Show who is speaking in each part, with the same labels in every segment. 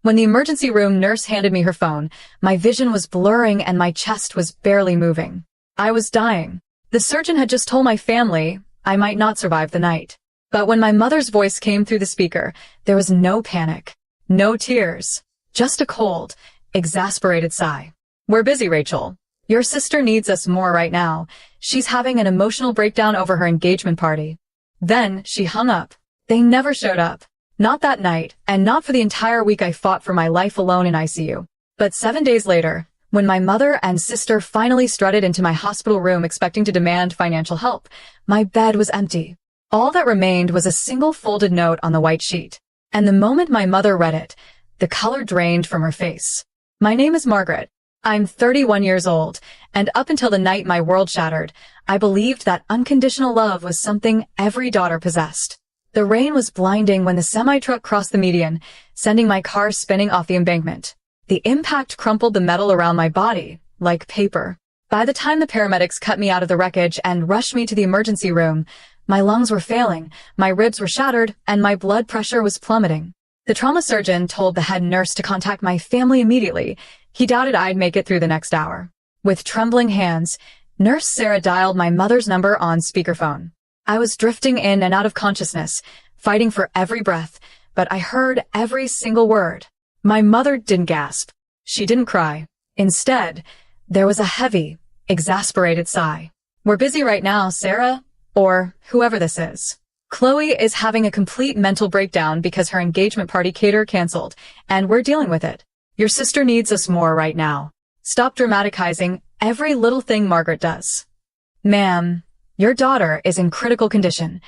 Speaker 1: When the emergency room nurse handed me her phone, my vision was blurring and my chest was barely moving. I was dying. The surgeon had just told my family I might not survive the night. But when my mother's voice came through the speaker, there was no panic, no tears, just a cold, exasperated sigh. "We're busy, Rachel. Your sister needs us more right now. She's having an emotional breakdown over her engagement party." Then she hung up. They never showed up. Not that night, and not for the entire week I fought for my life alone in ICU. But 7 days later, when my mother and sister finally strutted into my hospital room expecting to demand financial help, my bed was empty. All that remained was a single folded note on the white sheet. And the moment my mother read it, the color drained from her face. "My name is Margaret. I'm 31 years old, and up until the night my world shattered, I believed that unconditional love was something every daughter possessed." The rain was blinding when the semi-truck crossed the median, sending my car spinning off the embankment. The impact crumpled the metal around my body, like paper. By the time the paramedics cut me out of the wreckage and rushed me to the emergency room, my lungs were failing, my ribs were shattered, and my blood pressure was plummeting. The trauma surgeon told the head nurse to contact my family immediately. He doubted I'd make it through the next hour. With trembling hands, Nurse Sarah dialed my mother's number on speakerphone. I was drifting in and out of consciousness, fighting for every breath, but I heard every single word. My mother didn't gasp. She didn't cry. Instead, there was a heavy, exasperated sigh. "We're busy right now, Sarah," or whoever this is. "Chloe is having a complete mental breakdown because her engagement party caterer canceled, and we're dealing with it. Your sister needs us more right now. Stop dramatizing every little thing Margaret does." "Ma'am, your daughter is in critical condition."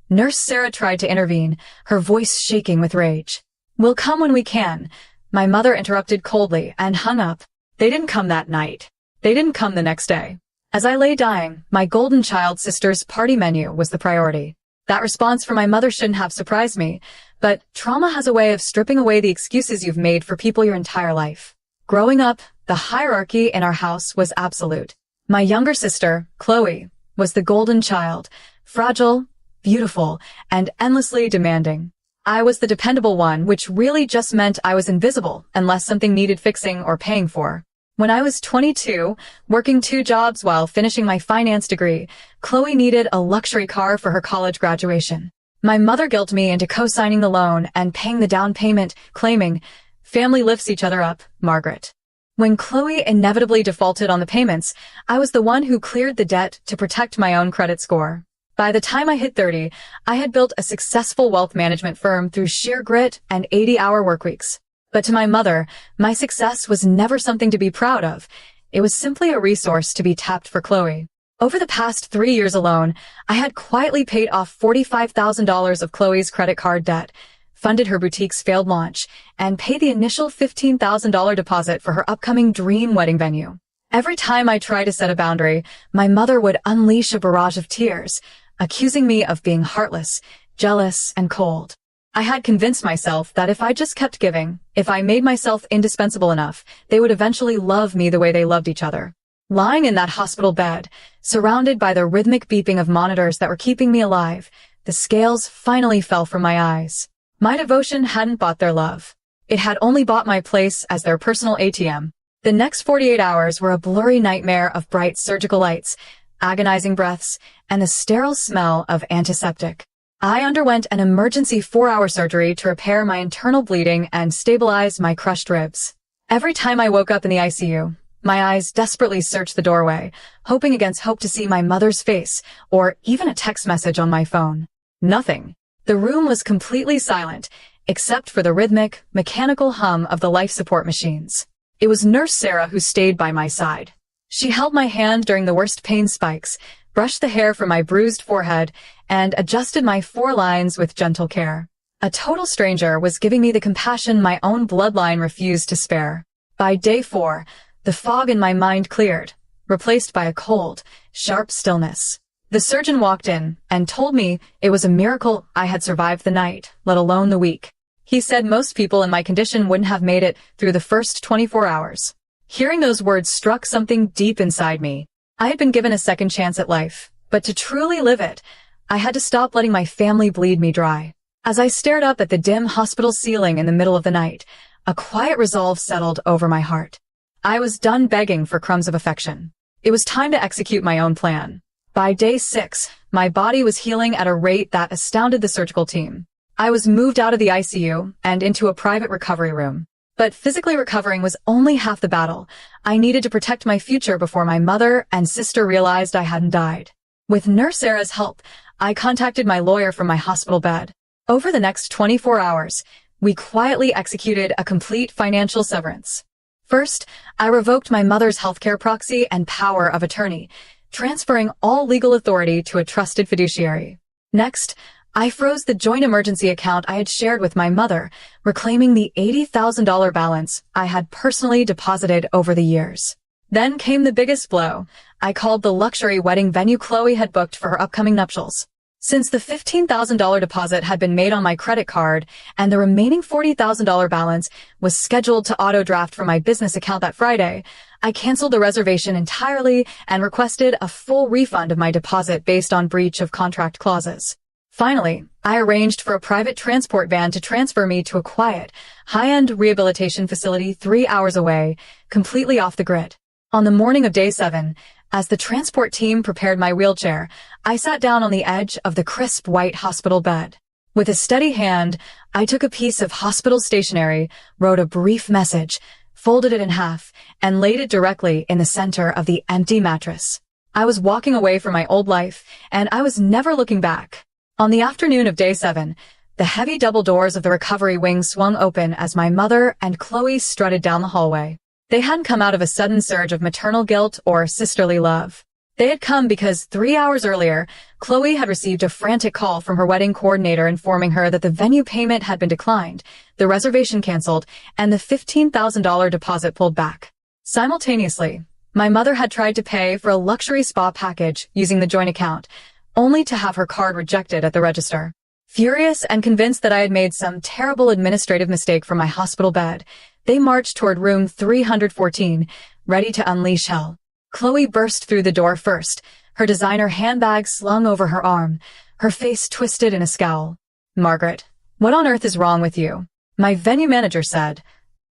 Speaker 1: Nurse Sarah tried to intervene, her voice shaking with rage. "We'll come when we can," my mother interrupted coldly and hung up. They didn't come that night. They didn't come the next day. As I lay dying, my golden child sister's party menu was the priority. That response from my mother shouldn't have surprised me, but trauma has a way of stripping away the excuses you've made for people your entire life. Growing up, the hierarchy in our house was absolute. My younger sister, Chloe, was the golden child, fragile, beautiful, and endlessly demanding. I was the dependable one, which really just meant I was invisible unless something needed fixing or paying for. When I was 22, working 2 jobs while finishing my finance degree, Chloe needed a luxury car for her college graduation. My mother guilted me into co-signing the loan and paying the down payment, claiming, "Family lifts each other up, Margaret." When Chloe inevitably defaulted on the payments, I was the one who cleared the debt to protect my own credit score. By the time I hit 30, I had built a successful wealth management firm through sheer grit and 80-hour workweeks. But to my mother, my success was never something to be proud of. It was simply a resource to be tapped for Chloe. Over the past 3 years alone, I had quietly paid off $45,000 of Chloe's credit card debt, funded her boutique's failed launch, and paid the initial $15,000 deposit for her upcoming dream wedding venue. Every time I tried to set a boundary, my mother would unleash a barrage of tears, accusing me of being heartless, jealous, and cold. I had convinced myself that if I just kept giving, if I made myself indispensable enough, they would eventually love me the way they loved each other. Lying in that hospital bed, surrounded by the rhythmic beeping of monitors that were keeping me alive, the scales finally fell from my eyes. My devotion hadn't bought their love. It had only bought my place as their personal ATM. The next 48 hours were a blurry nightmare of bright surgical lights, agonizing breaths, and the sterile smell of antiseptic. I underwent an emergency 4-hour surgery to repair my internal bleeding and stabilize my crushed ribs. Every time I woke up in the ICU, my eyes desperately searched the doorway, hoping against hope to see my mother's face or even a text message on my phone. Nothing. The room was completely silent, except for the rhythmic, mechanical hum of the life support machines. It was Nurse Sarah who stayed by my side. She held my hand during the worst pain spikes, brushed the hair from my bruised forehead, and adjusted my 4 lines with gentle care. A total stranger was giving me the compassion my own bloodline refused to spare. By day 4, the fog in my mind cleared, replaced by a cold, sharp stillness. The surgeon walked in and told me it was a miracle I had survived the night, let alone the week. He said most people in my condition wouldn't have made it through the first 24 hours. Hearing those words struck something deep inside me. I had been given a second chance at life, but to truly live it, I had to stop letting my family bleed me dry. As I stared up at the dim hospital ceiling in the middle of the night, A quiet resolve settled over my heart. I was done begging for crumbs of affection. It was time to execute my own plan. By day 6, my body was healing at a rate that astounded the surgical team. I was moved out of the ICU and into a private recovery room. But physically recovering was only half the battle. I needed to protect my future before my mother and sister realized I hadn't died. With Nurse Sarah's help, I contacted my lawyer from my hospital bed. Over the next 24 hours, we quietly executed a complete financial severance. First, I revoked my mother's healthcare proxy and power of attorney, transferring all legal authority to a trusted fiduciary. Next, I froze the joint emergency account I had shared with my mother, reclaiming the $80,000 balance I had personally deposited over the years. Then came the biggest blow. I called the luxury wedding venue Chloe had booked for her upcoming nuptials. Since the $15,000 deposit had been made on my credit card and the remaining $40,000 balance was scheduled to auto-draft from my business account that Friday, I canceled the reservation entirely and requested a full refund of my deposit based on breach of contract clauses. Finally, I arranged for a private transport van to transfer me to a quiet, high-end rehabilitation facility 3 hours away, completely off the grid. On the morning of day 7, as the transport team prepared my wheelchair, I sat down on the edge of the crisp white hospital bed. With a steady hand, I took a piece of hospital stationery, wrote a brief message, folded it in half, and laid it directly in the center of the empty mattress. I was walking away from my old life, and I was never looking back. On the afternoon of day 7, the heavy double doors of the recovery wing swung open as my mother and Chloe strutted down the hallway. They hadn't come out of a sudden surge of maternal guilt or sisterly love. They had come because 3 hours earlier, Chloe had received a frantic call from her wedding coordinator informing her that the venue payment had been declined, the reservation canceled, and the $15,000 deposit pulled back. Simultaneously, my mother had tried to pay for a luxury spa package using the joint account, only to have her card rejected at the register. Furious and convinced that I had made some terrible administrative mistake from my hospital bed, they marched toward room 314, ready to unleash hell. Chloe burst through the door first, her designer handbag slung over her arm, her face twisted in a scowl. "Margaret, what on earth is wrong with you?" my venue manager said.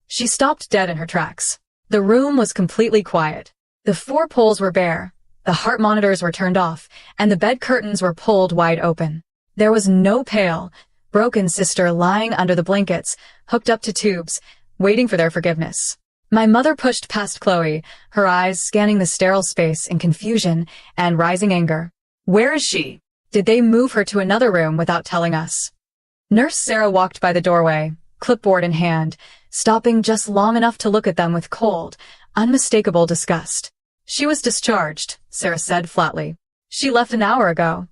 Speaker 1: She stopped dead in her tracks. The room was completely quiet. The 4 poles were bare. The heart monitors were turned off, and the bed curtains were pulled wide open. There was no pale, broken sister lying under the blankets, hooked up to tubes, waiting for their forgiveness. My mother pushed past Chloe, her eyes scanning the sterile space in confusion and rising anger. "Where is she? Did they move her to another room without telling us?" Nurse Sarah walked by the doorway, clipboard in hand, stopping just long enough to look at them with cold, unmistakable disgust. "She was discharged," Sarah said flatly. "She left an hour ago."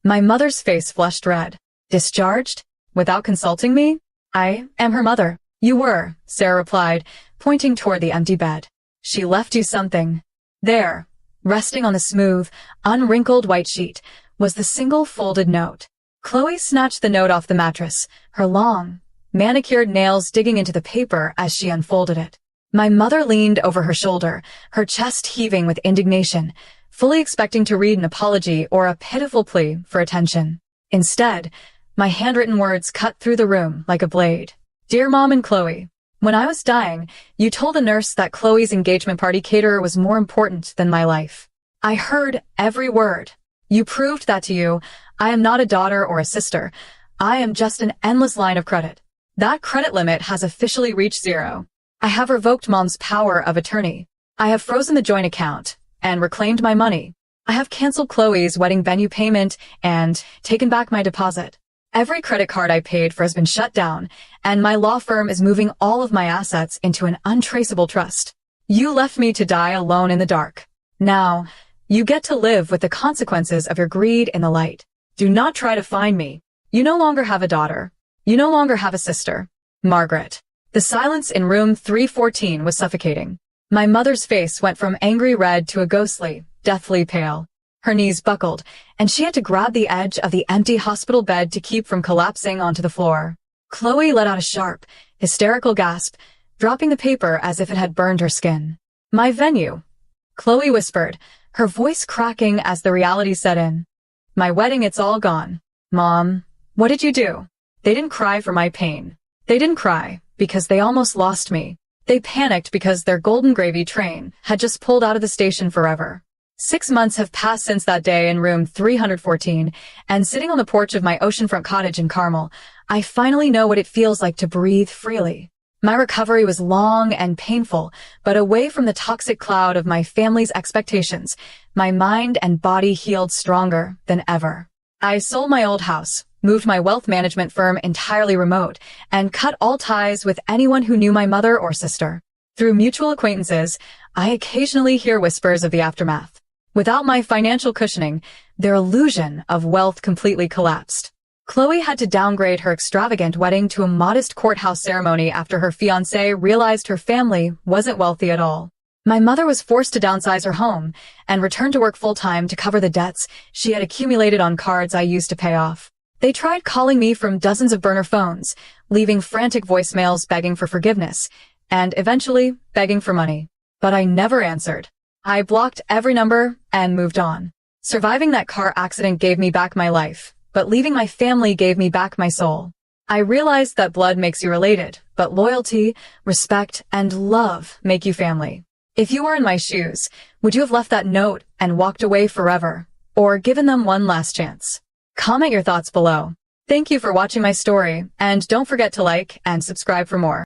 Speaker 1: My mother's face flushed red. "Discharged? Without consulting me? I am her mother." "You were," Sarah replied, pointing toward the empty bed. "She left you something." There, resting on the smooth, unwrinkled white sheet, was the single folded note. Chloe snatched the note off the mattress, her long, manicured nails digging into the paper as she unfolded it. My mother leaned over her shoulder, her chest heaving with indignation, fully expecting to read an apology or a pitiful plea for attention. Instead, my handwritten words cut through the room like a blade. "Dear Mom and Chloe, when I was dying, you told a nurse that Chloe's engagement party caterer was more important than my life. I heard every word. You proved that to you. I am not a daughter or a sister. I am just an endless line of credit. That credit limit has officially reached 0. I have revoked Mom's power of attorney. I have frozen the joint account and reclaimed my money. I have canceled Chloe's wedding venue payment and taken back my deposit. Every credit card I paid for has been shut down, and my law firm is moving all of my assets into an untraceable trust. You left me to die alone in the dark. Now, you get to live with the consequences of your greed in the light. Do not try to find me. You no longer have a daughter. You no longer have a sister. Margaret." The silence in room 314 was suffocating. My mother's face went from angry red to a ghostly, deathly pale. Her knees buckled, and she had to grab the edge of the empty hospital bed to keep from collapsing onto the floor. Chloe let out a sharp, hysterical gasp, dropping the paper as if it had burned her skin. "My venue," Chloe whispered, her voice cracking as the reality set in. "My wedding, it's all gone. Mom, what did you do?" They didn't cry for my pain. They didn't cry because they almost lost me. They panicked because their golden gravy train had just pulled out of the station forever. 6 months have passed since that day in room 314, and sitting on the porch of my oceanfront cottage in Carmel, I finally know what it feels like to breathe freely. My recovery was long and painful, but away from the toxic cloud of my family's expectations, my mind and body healed stronger than ever. I sold my old house, moved my wealth management firm entirely remote, and cut all ties with anyone who knew my mother or sister. Through mutual acquaintances, I occasionally hear whispers of the aftermath. Without my financial cushioning, their illusion of wealth completely collapsed. Chloe had to downgrade her extravagant wedding to a modest courthouse ceremony after her fiancé realized her family wasn't wealthy at all. My mother was forced to downsize her home and return to work full-time to cover the debts she had accumulated on cards I used to pay off. They tried calling me from dozens of burner phones, leaving frantic voicemails begging for forgiveness, and eventually begging for money. But I never answered. I blocked every number and moved on. Surviving that car accident gave me back my life, but leaving my family gave me back my soul. I realized that blood makes you related, but loyalty, respect, and love make you family. If you were in my shoes, would you have left that note and walked away forever, or given them one last chance? Comment your thoughts below. Thank you for watching my story, and don't forget to like and subscribe for more.